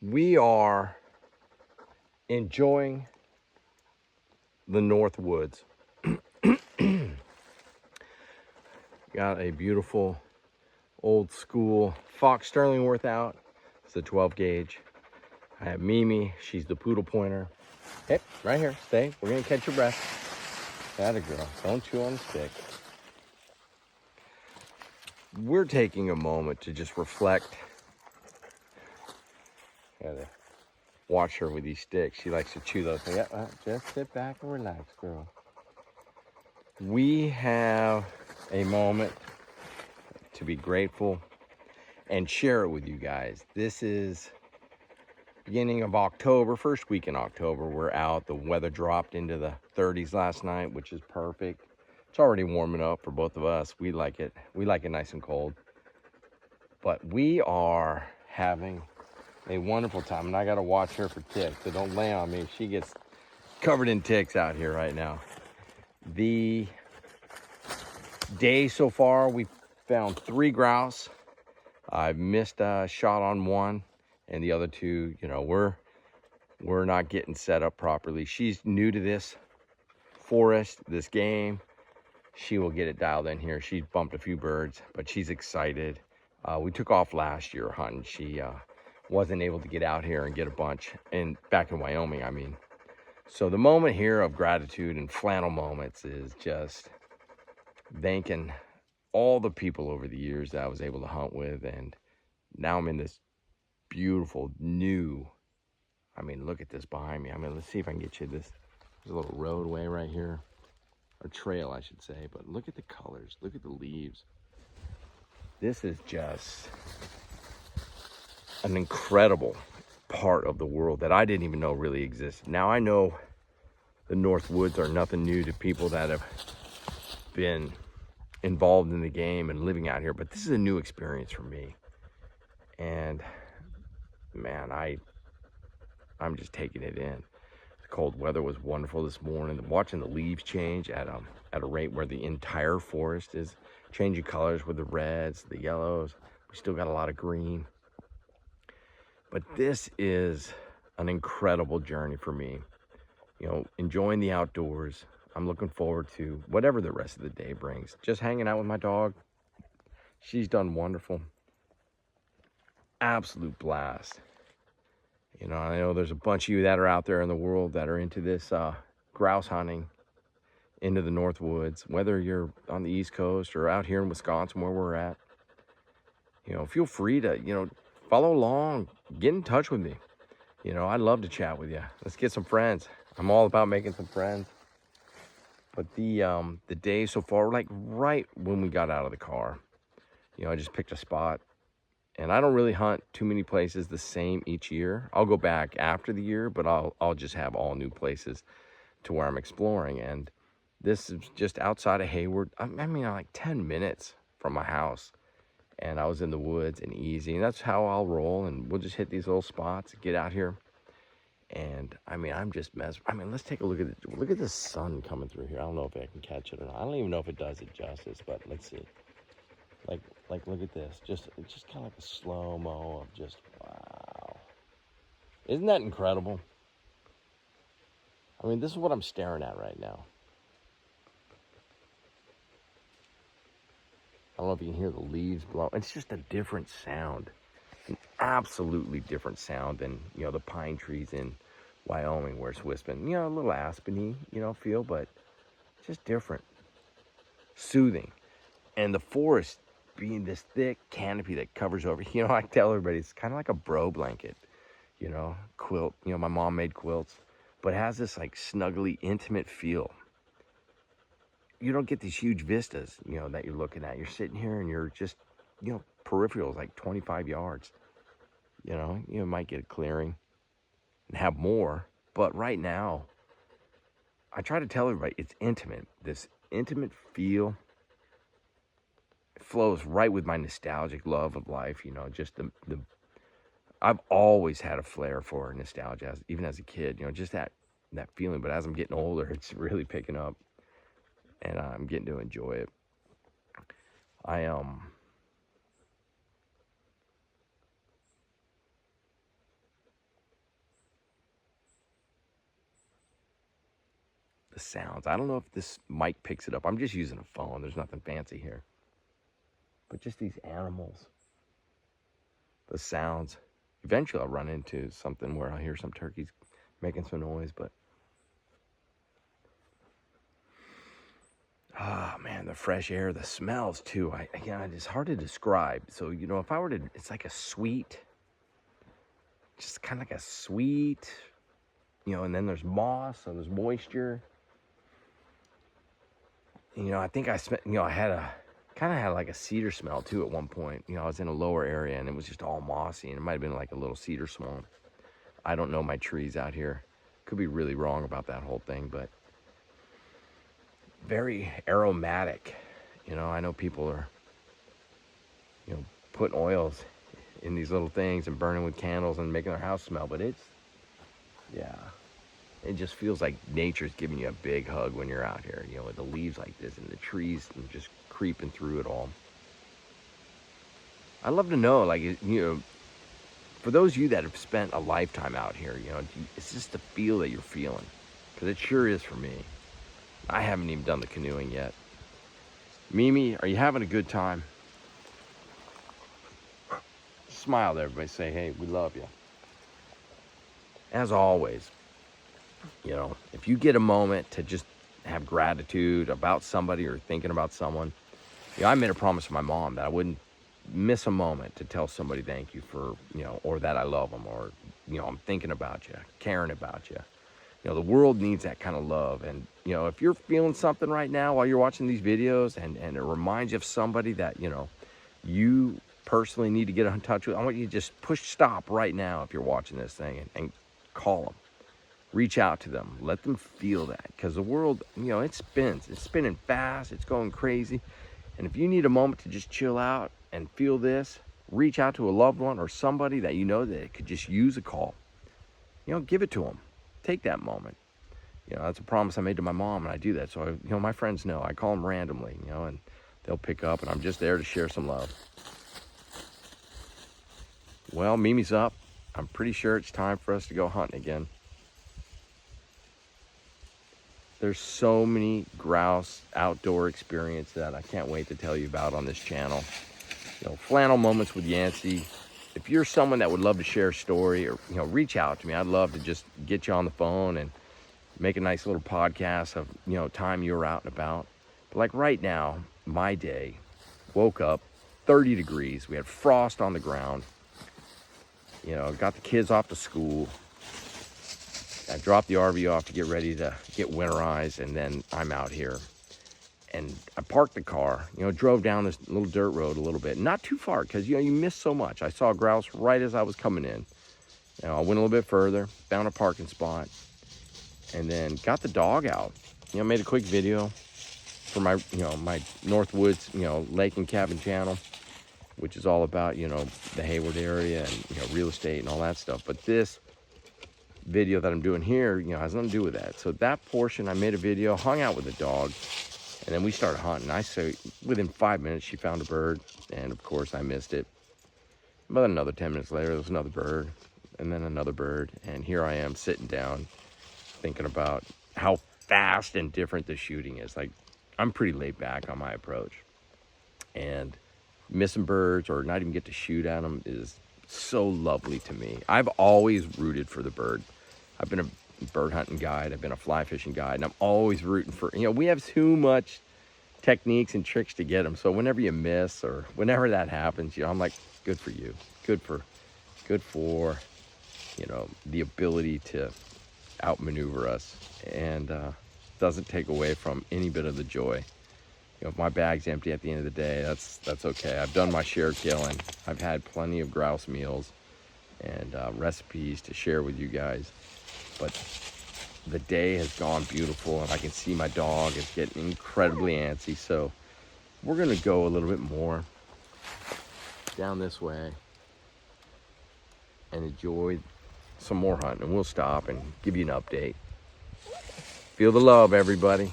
We are enjoying the Northwoods. Got a beautiful old school Fox Sterlingworth out. It's a 12 gauge. I have Mimi, she's the poodle pointer. Hey, right here, stay. We're gonna catch your breath. Atta girl, don't chew on the stick. We're taking a moment to just reflect. Gotta watch her with these sticks. She likes to chew those things. Just sit back and relax, girl. We have a moment to be grateful and share it with you guys. This is beginning of October, first week in October. We're out. The weather dropped into the 30s last night, which is perfect. It's already warming up for both of us. We like it. We like it nice and cold. But we are having a wonderful time, and I got to watch her for ticks, so don't lay on me. She gets covered in ticks out here right now. The day so far, we found 3 grouse. I've missed a shot on one, and the other 2, you know, we're not getting set up properly. She's new to this forest, this game. She will get it dialed in here. She bumped a few birds, but she's excited. We took off last year hunting. She wasn't able to get out here and get a bunch, and back in Wyoming, I mean. So the moment here of gratitude and flannel moments is just thanking all the people over the years that I was able to hunt with, and now I'm in this beautiful new, I mean, look at this behind me. I mean, let's see if I can get you this. There's a little roadway right here, or trail, I should say, but look at the colors, look at the leaves. This is just an incredible part of the world that I didn't even know really existed. Now I know the Northwoods are nothing new to people that have been involved in the game and living out here, but this is a new experience for me. And man, I'm just taking it in. The cold weather was wonderful this morning. Watching the leaves change at a rate where the entire forest is changing colors with the reds, the yellows. We still got a lot of green. But this is an incredible journey for me. You know, enjoying the outdoors. I'm looking forward to whatever the rest of the day brings. Just hanging out with my dog. She's done wonderful. Absolute blast. You know, I know there's a bunch of you that are out there in the world that are into this grouse hunting, into the Northwoods, whether you're on the East Coast or out here in Wisconsin where we're at. You know, feel free to, you know, follow along, get in touch with me. You know, I'd love to chat with you. Let's get some friends. I'm all about making some friends. But the day so far, like right when we got out of the car, you know, I just picked a spot. And I don't really hunt too many places the same each year. I'll go back after the year, but I'll just have all new places to where I'm exploring. And this is just outside of Hayward. I mean, like 10 minutes from my house. And I was in the woods and easy. And that's how I'll roll. And we'll just hit these little spots, get out here. And I mean, I'm just mesmerized. I mean, let's take a look at it. Look at the sun coming through here. I don't know if I can catch it or not. I don't even know if it does it justice, but let's see. Like look at this. It's just kind of like a slow-mo of just, wow. Isn't that incredible? I mean, this is what I'm staring at right now. I don't know if you can hear the leaves blow. It's just a different sound. An absolutely different sound than, you know, the pine trees in Wyoming where it's whispering. You know, a little aspeny, you know, feel, but just different. Soothing. And the forest being this thick canopy that covers over, you know, I tell everybody it's kind of like a bro blanket, you know, quilt. You know, my mom made quilts, but it has this like snuggly, intimate feel. You don't get these huge vistas, you know, that you're looking at. You're sitting here and you're just, you know, peripherals like 25 yards. You know, you might get a clearing and have more, but right now, I try to tell everybody it's intimate. This intimate feel flows right with my nostalgic love of life. You know, just the I've always had a flair for nostalgia, even as a kid. You know, just that feeling. But as I'm getting older, it's really picking up, and I'm getting to enjoy it. I the sounds. I don't know if this mic picks it up. I'm just using a phone. There's nothing fancy here. But just these animals, the sounds. Eventually I'll run into something where I'll hear some turkeys making some noise, but man, the fresh air, the smells too. It's hard to describe. So, if I were to, it's like a sweet, just kind of like a sweet, and then there's moss, so there's moisture. I think I spent, I kind of had like a cedar smell too at one point. I was in a lower area and it was just all mossy, and it might have been like a little cedar swamp. I don't know my trees out here. Could be really wrong about that whole thing, but very aromatic. I know people are, putting oils in these little things and burning with candles and making their house smell, but it just feels like nature's giving you a big hug when you're out here, with the leaves like this and the trees and just creeping through it all. I'd love to know, like, for those of you that have spent a lifetime out here, it's just the feel that you're feeling, because it sure is for me. I haven't even done the canoeing yet. Mimi, are you having a good time? Smile to everybody, say, hey, we love you. As always, if you get a moment to just have gratitude about somebody or thinking about someone, I made a promise to my mom that I wouldn't miss a moment to tell somebody thank you for, or that I love them, or, I'm thinking about you, caring about you. The world needs that kind of love. And, if you're feeling something right now while you're watching these videos and it reminds you of somebody that, you personally need to get in touch with, I want you to just push stop right now if you're watching this thing and call them. Reach out to them. Let them feel that, because the world, it spins. It's spinning fast. It's going crazy. And if you need a moment to just chill out and feel this, reach out to a loved one or somebody that that could just use a call. Give it to them. Take that moment. That's a promise I made to my mom, and I do that. So, my friends know. I call them randomly, and they'll pick up, and I'm just there to share some love. Well, Mimi's up. I'm pretty sure it's time for us to go hunting again. There's so many grouse outdoor experience that I can't wait to tell you about on this channel. Flannel moments with Yancey. If you're someone that would love to share a story, or reach out to me. I'd love to just get you on the phone and make a nice little podcast of time you were out and about. But like right now, my day, woke up 30 degrees. We had frost on the ground. Got the kids off to school. I dropped the RV off to get ready to get winterized, and then I'm out here. And I parked the car, drove down this little dirt road a little bit. Not too far, because, you miss so much. I saw grouse right as I was coming in. I went a little bit further, found a parking spot, and then got the dog out. Made a quick video for my, my Northwoods, lake and cabin channel, which is all about, the Hayward area and, real estate and all that stuff. But this video that I'm doing here, has nothing to do with that. So that portion, I made a video, hung out with the dog, and then we started hunting. I say within 5 minutes, she found a bird, and of course I missed it. About another 10 minutes later, there was another bird, and then another bird, and here I am sitting down, thinking about how fast and different the shooting is. Like, I'm pretty laid back on my approach, and missing birds or not even get to shoot at them is so lovely to me. I've always rooted for the bird. I've been a bird hunting guide. I've been a fly fishing guide, and I'm always rooting for, we have too much techniques and tricks to get them. So whenever you miss or whenever that happens, I'm like, good for you. Good for, the ability to outmaneuver us, and doesn't take away from any bit of the joy. If my bag's empty at the end of the day, that's okay. I've done my share killing. I've had plenty of grouse meals and recipes to share with you guys. But the day has gone beautiful, and I can see my dog is getting incredibly antsy. So we're gonna go a little bit more down this way and enjoy some more hunting. And we'll stop and give you an update. Feel the love, everybody.